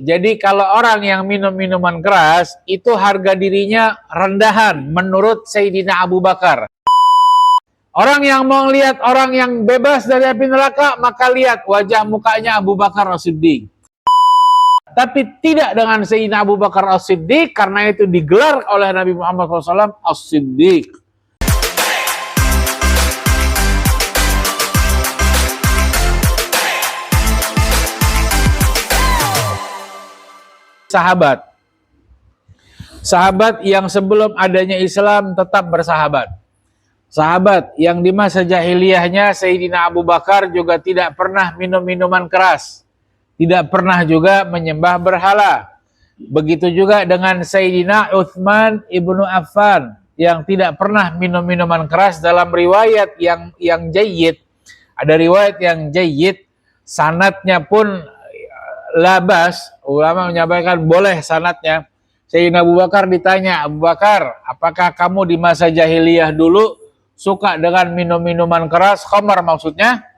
Jadi kalau orang yang minum minuman keras, itu harga dirinya rendahan menurut Sayyidina Abu Bakar. Orang yang mau lihat orang yang bebas dari api neraka, maka lihat wajah mukanya Abu Bakar As-Siddiq. Tapi tidak dengan Sayyidina Abu Bakar As-Siddiq, karena itu digelar oleh Nabi Muhammad SAW As-Siddiq. Sahabat yang sebelum adanya Islam tetap bersahabat. Sahabat yang di masa jahiliyahnya Sayyidina Abu Bakar juga tidak pernah minum minuman keras, tidak pernah juga menyembah berhala. Begitu juga dengan Sayyidina Utsman ibnu Affan yang tidak pernah minum minuman keras. Dalam riwayat yang jayyid, ada riwayat yang jayyid, sanadnya pun labas, ulama menyampaikan boleh sanadnya. Sayyidina Abu Bakar ditanya, Abu Bakar, apakah kamu di masa jahiliyah dulu suka dengan minum-minuman keras, khamar maksudnya?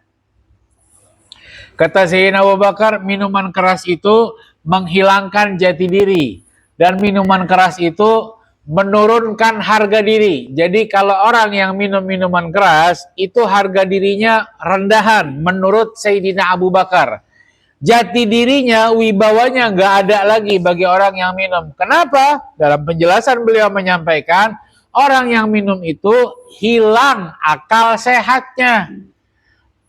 Kata Sayyidina Abu Bakar, minuman keras itu menghilangkan jati diri, dan minuman keras itu menurunkan harga diri. Jadi kalau orang yang minum minuman keras, itu harga dirinya rendahan menurut Sayyidina Abu Bakar. Jati dirinya, wibawanya nggak ada lagi bagi orang yang minum. Kenapa? Dalam penjelasan beliau menyampaikan, orang yang minum itu hilang akal sehatnya.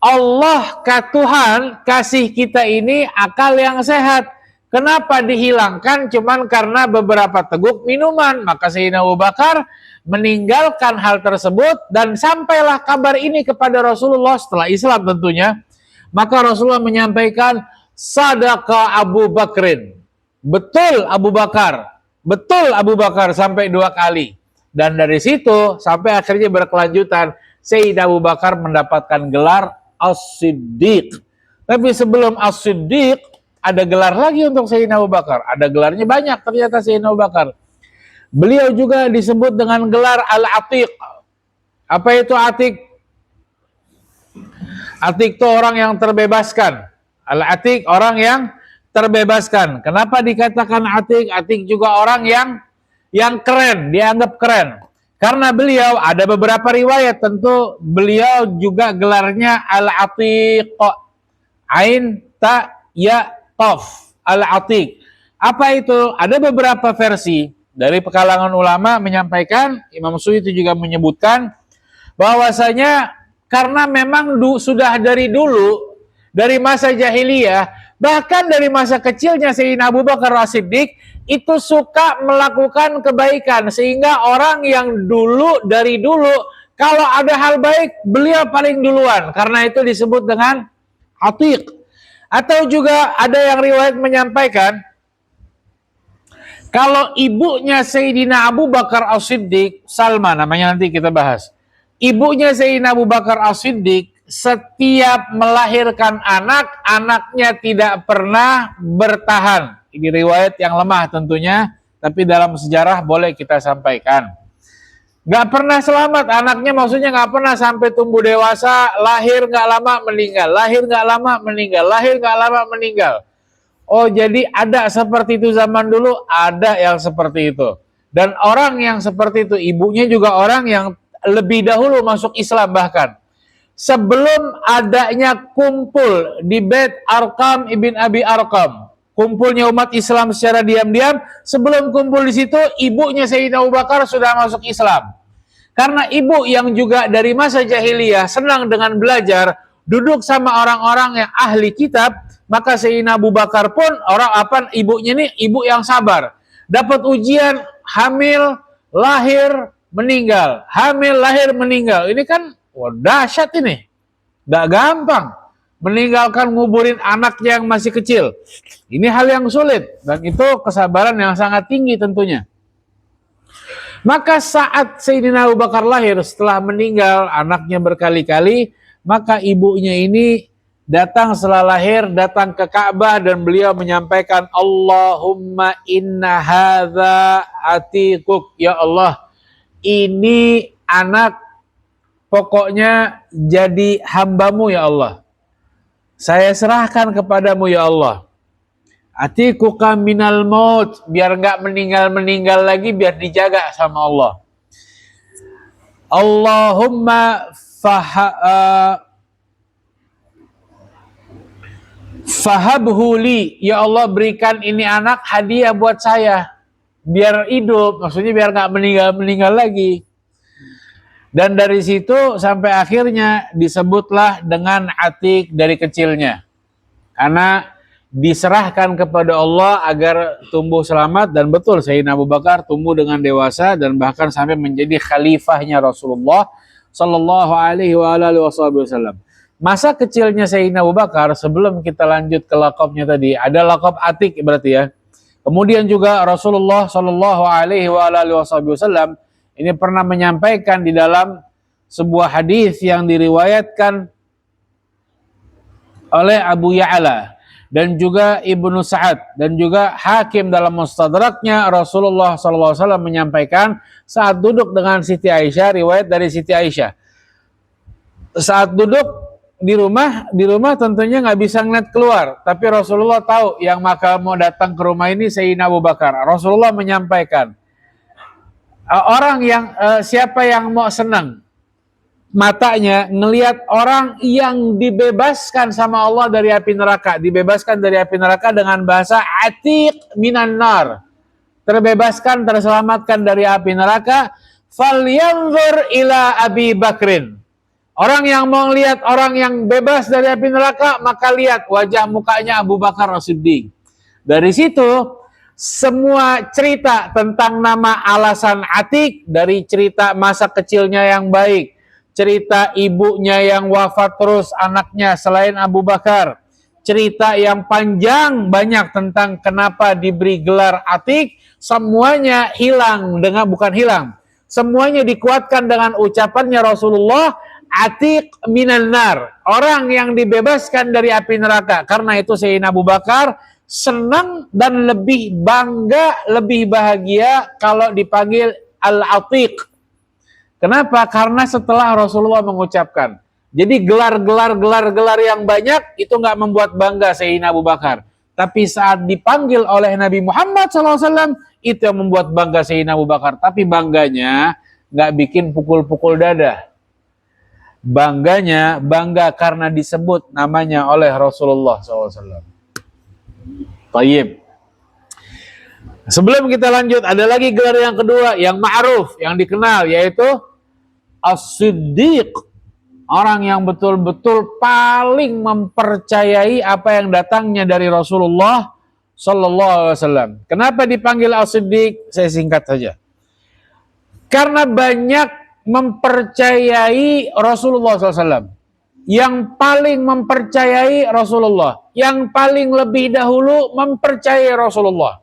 Allah Tuhan kasih kita ini akal yang sehat. Kenapa dihilangkan? Cuman karena beberapa teguk minuman. Maka Sayyidina Abu Bakar meninggalkan hal tersebut, dan sampailah kabar ini kepada Rasulullah setelah Islam tentunya. Maka Rasulullah menyampaikan, Sadaqa Abu Bakrin. Betul Abu Bakar. Betul Abu Bakar sampai 2 kali. Dan dari situ sampai akhirnya berkelanjutan Sayyidina Abu Bakar mendapatkan gelar As-Siddiq. Tapi sebelum As-Siddiq ada gelar lagi untuk Sayyidina Abu Bakar. Ada gelarnya banyak ternyata Sayyidina Abu Bakar. Beliau juga disebut dengan gelar Al-Atiq. Apa itu Atiq? Atiq itu orang yang terbebaskan. Al-Atiq orang yang terbebaskan. Kenapa dikatakan Atiq? Atiq juga orang yang keren, dianggap keren. Karena beliau ada beberapa riwayat, tentu beliau juga gelarnya Al-Atiq. Ain ta ya qaf. Al-Atiq. Apa itu? Ada beberapa versi dari kalangan ulama menyampaikan, Imam Suyuti juga menyebutkan bahwasanya karena memang sudah dari dulu, dari masa jahiliyah, bahkan dari masa kecilnya Sayyidina Abu Bakar As-Siddiq itu suka melakukan kebaikan, sehingga orang yang dari dulu kalau ada hal baik beliau paling duluan, karena itu disebut dengan Atiq. Atau juga ada yang riwayat menyampaikan kalau ibunya Sayyidina Abu Bakar As-Siddiq, Salma namanya, nanti kita bahas. Ibunya Sayyidina Abu Bakar As-Siddiq setiap melahirkan anak, anaknya tidak pernah bertahan. Ini riwayat yang lemah tentunya, tapi dalam sejarah boleh kita sampaikan. Gak pernah selamat anaknya, maksudnya gak pernah sampai tumbuh dewasa, lahir gak lama meninggal, lahir gak lama meninggal, lahir gak lama meninggal. Oh, jadi ada seperti itu zaman dulu, ada yang seperti itu. Dan orang yang seperti itu, ibunya juga orang yang lebih dahulu masuk Islam bahkan. Sebelum adanya kumpul di Bait Arqam ibn Abi Arqam, kumpulnya umat Islam secara diam-diam, sebelum kumpul di situ, ibunya Sayyidina Abu Bakar sudah masuk Islam. Karena ibu yang juga dari masa jahiliyah senang dengan belajar, duduk sama orang-orang yang ahli kitab, maka Sayyidina Abu Bakar pun ibunya ini ibu yang sabar. Dapat ujian, hamil, lahir, meninggal. Hamil, lahir, meninggal. Ini kan dahsyat ini. Gak gampang. Meninggalkan nguburin anak yang masih kecil. Ini hal yang sulit. Dan itu kesabaran yang sangat tinggi tentunya. Maka saat Sayyidina Abu Bakar lahir, setelah meninggal anaknya berkali-kali, maka ibunya ini datang setelah lahir, datang ke Ka'bah, dan beliau menyampaikan, Allahumma inna hadza atiquk. Ya Allah, ini anak pokoknya jadi hambamu ya Allah. Saya serahkan kepadamu ya Allah. Atiquka minal maut, biar nggak meninggal lagi, biar dijaga sama Allah. Allahumma fahabhuli, ya Allah berikan ini anak hadiah buat saya, biar hidup, maksudnya biar nggak meninggal lagi. Dan dari situ sampai akhirnya disebutlah dengan Atik dari kecilnya, karena diserahkan kepada Allah agar tumbuh selamat. Dan betul Sayyidina Abu Bakar tumbuh dengan dewasa dan bahkan sampai menjadi khalifahnya Rasulullah Sallallahu Alaihi Wasallam. Masa kecilnya Sayyidina Abu Bakar, sebelum kita lanjut ke lakopnya tadi, ada lakop Atik berarti ya. Kemudian juga Rasulullah Sallallahu Alaihi Wasallam ini pernah menyampaikan di dalam sebuah hadis yang diriwayatkan oleh Abu Ya'la dan juga Ibnu Sa'ad dan juga Hakim dalam Mustadraknya, Rasulullah SAW menyampaikan saat duduk dengan Siti Aisyah, riwayat dari Siti Aisyah, saat duduk di rumah tentunya nggak bisa ngeliat keluar, tapi Rasulullah tahu yang bakal mau datang ke rumah ini Sayyidina Abu Bakar. Rasulullah menyampaikan, orang yang siapa yang mau senang matanya ngelihat orang yang dibebaskan sama Allah dari api neraka, dibebaskan dari api neraka dengan bahasa atiq minan nar, terbebaskan, terselamatkan dari api neraka, falyanzur ila Abi Bakrin. Orang yang mau lihat orang yang bebas dari api neraka, maka lihat wajah mukanya Abu Bakar As-Siddiq. Dari situ semua cerita tentang nama alasan Atik, dari cerita masa kecilnya yang baik, cerita ibunya yang wafat terus anaknya selain Abu Bakar, cerita yang panjang banyak tentang kenapa diberi gelar Atik, semuanya hilang dengan, bukan hilang, semuanya dikuatkan dengan ucapannya Rasulullah, Atik minan nar, orang yang dibebaskan dari api neraka. Karena itu Sayyidina Abu Bakar senang dan lebih bangga, lebih bahagia kalau dipanggil Al-Atiq. Kenapa? Karena setelah Rasulullah mengucapkan. Jadi gelar yang banyak itu nggak membuat bangga Sayyidina Abu Bakar. Tapi saat dipanggil oleh Nabi Muhammad SAW, itu yang membuat bangga Sayyidina Abu Bakar. Tapi bangganya nggak bikin pukul-pukul dada. Bangganya bangga karena disebut namanya oleh Rasulullah SAW. Tayyib. Sebelum kita lanjut, ada lagi gelar yang kedua yang ma'ruf, yang dikenal, yaitu As-Siddiq. Orang yang betul-betul paling mempercayai apa yang datangnya dari Rasulullah Sallallahu Alaihi Wasallam. Kenapa dipanggil As-Siddiq? Saya singkat saja. Karena banyak mempercayai Rasulullah SAW, yang paling mempercayai Rasulullah, yang paling lebih dahulu mempercayai Rasulullah,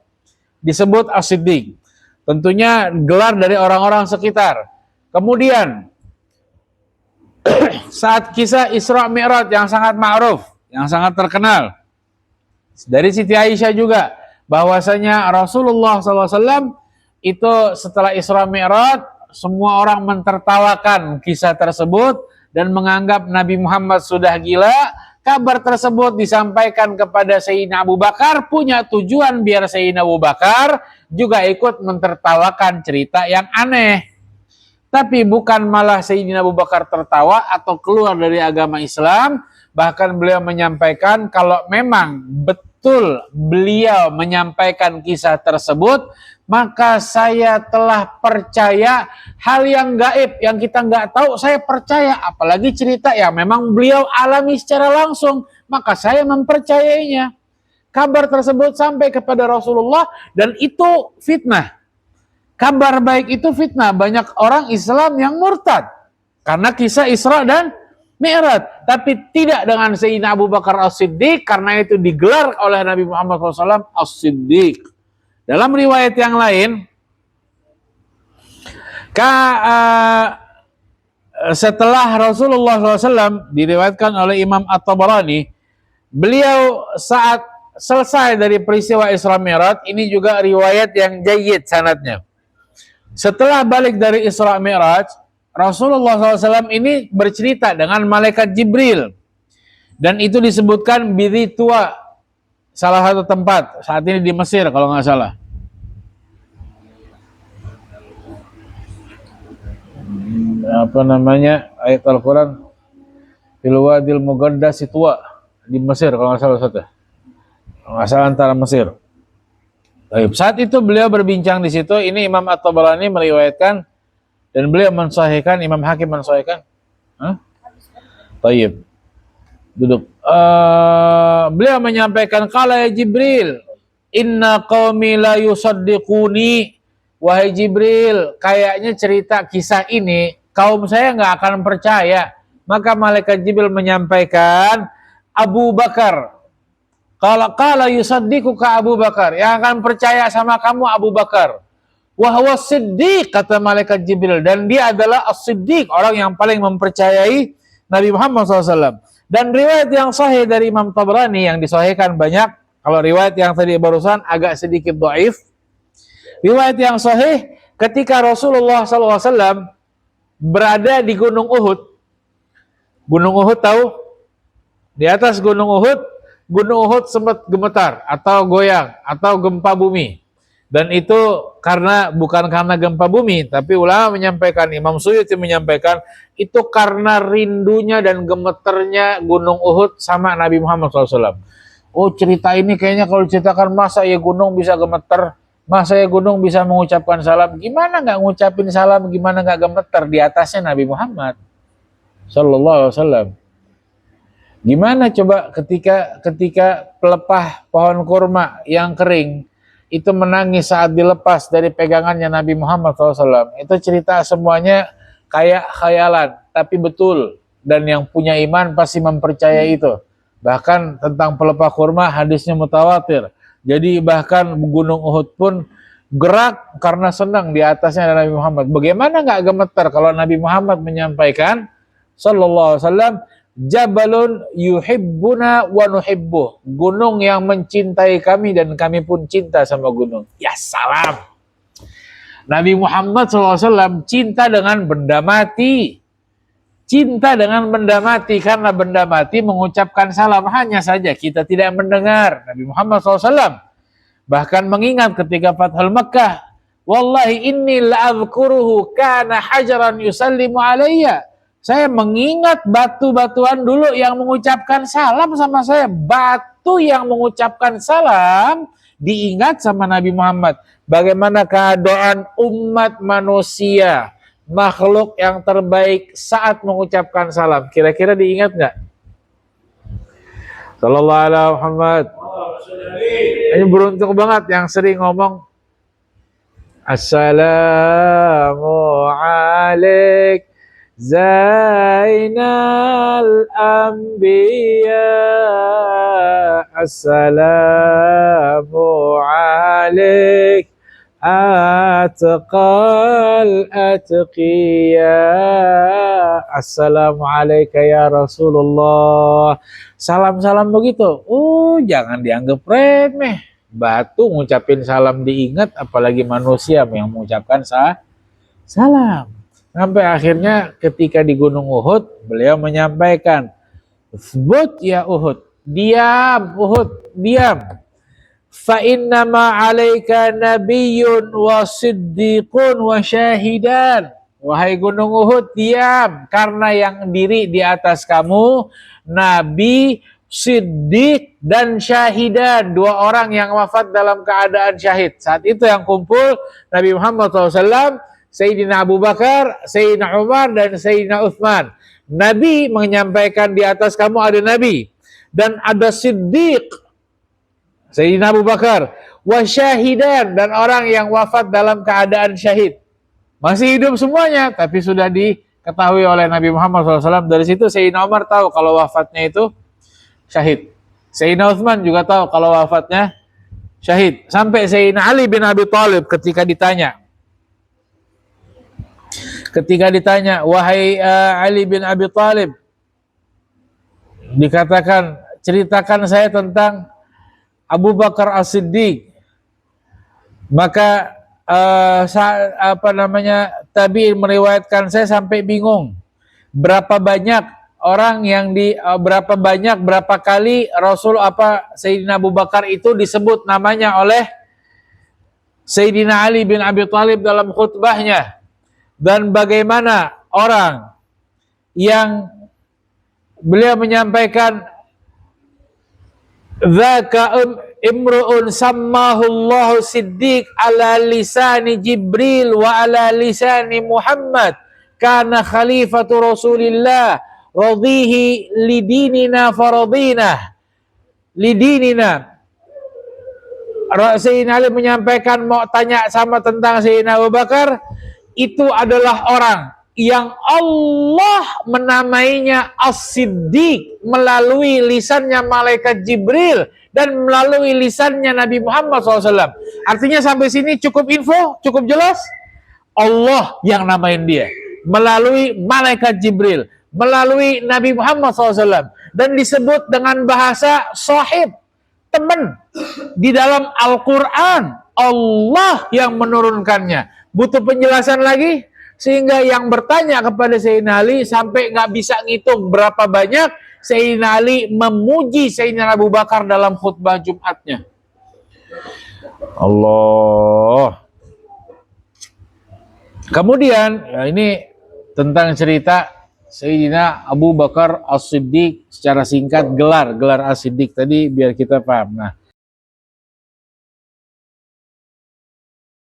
disebut As-Siddiq. Tentunya gelar dari orang-orang sekitar. Kemudian saat kisah Isra Mi'raj yang sangat ma'ruf, yang sangat terkenal dari Siti Aisyah juga, bahwasanya Rasulullah SAW itu setelah Isra Mi'raj, semua orang mentertawakan kisah tersebut dan menganggap Nabi Muhammad sudah gila. Kabar tersebut disampaikan kepada Sayyidina Abu Bakar, punya tujuan biar Sayyidina Abu Bakar juga ikut mentertawakan cerita yang aneh. Tapi bukan malah Sayyidina Abu Bakar tertawa atau keluar dari agama Islam. Bahkan beliau menyampaikan kalau memang betul beliau menyampaikan kisah tersebut, maka saya telah percaya hal yang gaib, yang kita nggak tahu, saya percaya. Apalagi cerita yang memang beliau alami secara langsung, maka saya mempercayainya. Kabar tersebut sampai kepada Rasulullah dan itu fitnah. Kabar baik itu fitnah. Banyak orang Islam yang murtad karena kisah Isra dan Mi'raj. Tapi tidak dengan Sayyidina Abu Bakar As-Siddiq, karena itu digelar oleh Nabi Muhammad SAW As-Siddiq. Dalam riwayat yang lain, setelah Rasulullah SAW diriwayatkan oleh Imam At-Tabarani, beliau saat selesai dari peristiwa Isra Mi'raj, ini juga riwayat yang jayyid sanadnya. Setelah balik dari Isra Mi'raj, Rasulullah SAW ini bercerita dengan malaikat Jibril, dan itu disebutkan bidhi tua, salah satu tempat saat ini di Mesir kalau nggak salah. Apa namanya ayat Al-Quran fil wadil muqaddas Tuwa di Mesir kalau nggak salah satu. Kalau nggak salah antara Mesir. Baik. Saat itu beliau berbincang di situ. Ini Imam At-Tabarani meriwayatkan dan beliau mensahihkan, Imam Hakim mensahihkan. Baik. Duduk. Beliau menyampaikan qala ya Jibril, inna qaumi la yusaddiquni. Wahai Jibril, kayaknya cerita kisah ini kaum saya nggak akan percaya. Maka malaikat Jibril menyampaikan Abu Bakar. Kalau yusaddiquka Abu Bakar, yang akan percaya sama kamu Abu Bakar. Wahwa siddiq, kata malaikat Jibril, dan dia adalah as-siddiq, orang yang paling mempercayai Nabi Muhammad SAW. Dan riwayat yang sahih dari Imam Tabrani yang disahihkan banyak. Kalau riwayat yang tadi barusan agak sedikit dhaif. Riwayat yang sahih ketika Rasulullah SAW berada di Gunung Uhud. Gunung Uhud tahu? Di atas Gunung Uhud sempat gemetar atau goyang atau gempa bumi. Dan itu bukan karena gempa bumi, tapi ulama menyampaikan, Imam Suyuti menyampaikan, itu karena rindunya dan gemeternya Gunung Uhud sama Nabi Muhammad SAW. Oh, cerita ini kayaknya kalau diceritakan, masa ya gunung bisa gemeter, masa ya gunung bisa mengucapkan salam, gimana nggak ngucapin salam, gimana nggak gemeter di atasnya Nabi Muhammad SAW. Gimana coba ketika pelepah pohon kurma yang kering itu menangis saat dilepas dari pegangannya Nabi Muhammad SAW. Itu cerita semuanya kayak khayalan, tapi betul. Dan yang punya iman pasti mempercayai itu. Bahkan tentang pelepah kurma hadisnya mutawatir. Jadi bahkan Gunung Uhud pun gerak karena senang di atasnya Nabi Muhammad. Bagaimana nggak gemeter kalau Nabi Muhammad menyampaikan Sallallahu Alaihi Wasallam, Jabalun yuhibbuna wa nuhibbuh. Gunung yang mencintai kami dan kami pun cinta sama gunung. Ya salam. Nabi Muhammad SAW cinta dengan benda mati. Cinta dengan benda mati karena benda mati mengucapkan salam. Hanya saja kita tidak mendengar. Nabi Muhammad SAW bahkan mengingat ketika Fathul Makkah. Wallahi inni la'adhkuruhu kana hajaran yusallimu alayya. Saya mengingat batu-batuan dulu yang mengucapkan salam sama saya. Batu yang mengucapkan salam diingat sama Nabi Muhammad. Bagaimana keadaan umat manusia, makhluk yang terbaik saat mengucapkan salam. Kira-kira diingat nggak? Sallallahu alaihi Muhammad. Ini beruntung banget yang sering ngomong Assalamu alaikum Zainal Anbiya, Assalamu alaik Atqal Atqiya, Assalamu alaika ya Rasulullah. Salam-salam begitu. Jangan dianggap remeh. Batu ngucapin salam diingat, apalagi manusia yang mengucapkan salam. Sampai akhirnya ketika di Gunung Uhud, beliau menyampaikan, "Thbut ya Uhud, diam Uhud, diam. Fa innama 'alaika nabiyyun wa siddiqun wa syahidan." Wahai Gunung Uhud, diam, karena yang diri di atas kamu nabi, siddiq dan syahidan, dua orang yang wafat dalam keadaan syahid. Saat itu yang kumpul Nabi Muhammad SAW, Sayyidina Abu Bakar, Sayyidina Umar, dan Sayyidina Uthman. Nabi menyampaikan di atas kamu ada Nabi. Dan ada Siddiq, Sayyidina Abu Bakar. Wasyahidan, dan orang yang wafat dalam keadaan syahid. Masih hidup semuanya, tapi sudah diketahui oleh Nabi Muhammad SAW. Dari situ Sayyidina Umar tahu kalau wafatnya itu syahid. Sayyidina Uthman juga tahu kalau wafatnya syahid. Sampai Sayyidina Ali bin Abi Thalib ketika ditanya, wahai Ali bin Abi Thalib, dikatakan, ceritakan saya tentang Abu Bakar As-Siddiq. Maka tabi'in meriwayatkan saya sampai bingung. Berapa banyak orang yang berapa banyak, berapa kali Sayyidina Abu Bakar itu disebut namanya oleh Sayyidina Ali bin Abi Thalib dalam khutbahnya, dan bagaimana orang yang beliau menyampaikan dzaka imru'un sammahu Allahu Siddiq ala lisani Jibril wa ala lisani Muhammad kana khalifatu Rasulillah radhihi lidinina faradina lidinina. Sayyidina Ali menyampaikan, mau tanya sama tentang Sayyidina Abu Bakar, itu adalah orang yang Allah menamainya As-Siddiq melalui lisannya malaikat Jibril dan melalui lisannya Nabi Muhammad SAW. Artinya sampai sini cukup info, cukup jelas. Allah yang namain dia melalui malaikat Jibril, melalui Nabi Muhammad SAW, dan disebut dengan bahasa sahib, teman. Di dalam Al-Quran Allah yang menurunkannya. Butuh penjelasan lagi? Sehingga yang bertanya kepada Sayyidina Ali sampai nggak bisa ngitung berapa banyak Sayyidina Ali memuji Sayyidina Abu Bakar dalam khutbah Jumatnya. Allah. Kemudian ya ini tentang cerita Sayyidina Abu Bakar As-Siddiq, secara singkat gelar As-Siddiq tadi biar kita paham. Nah,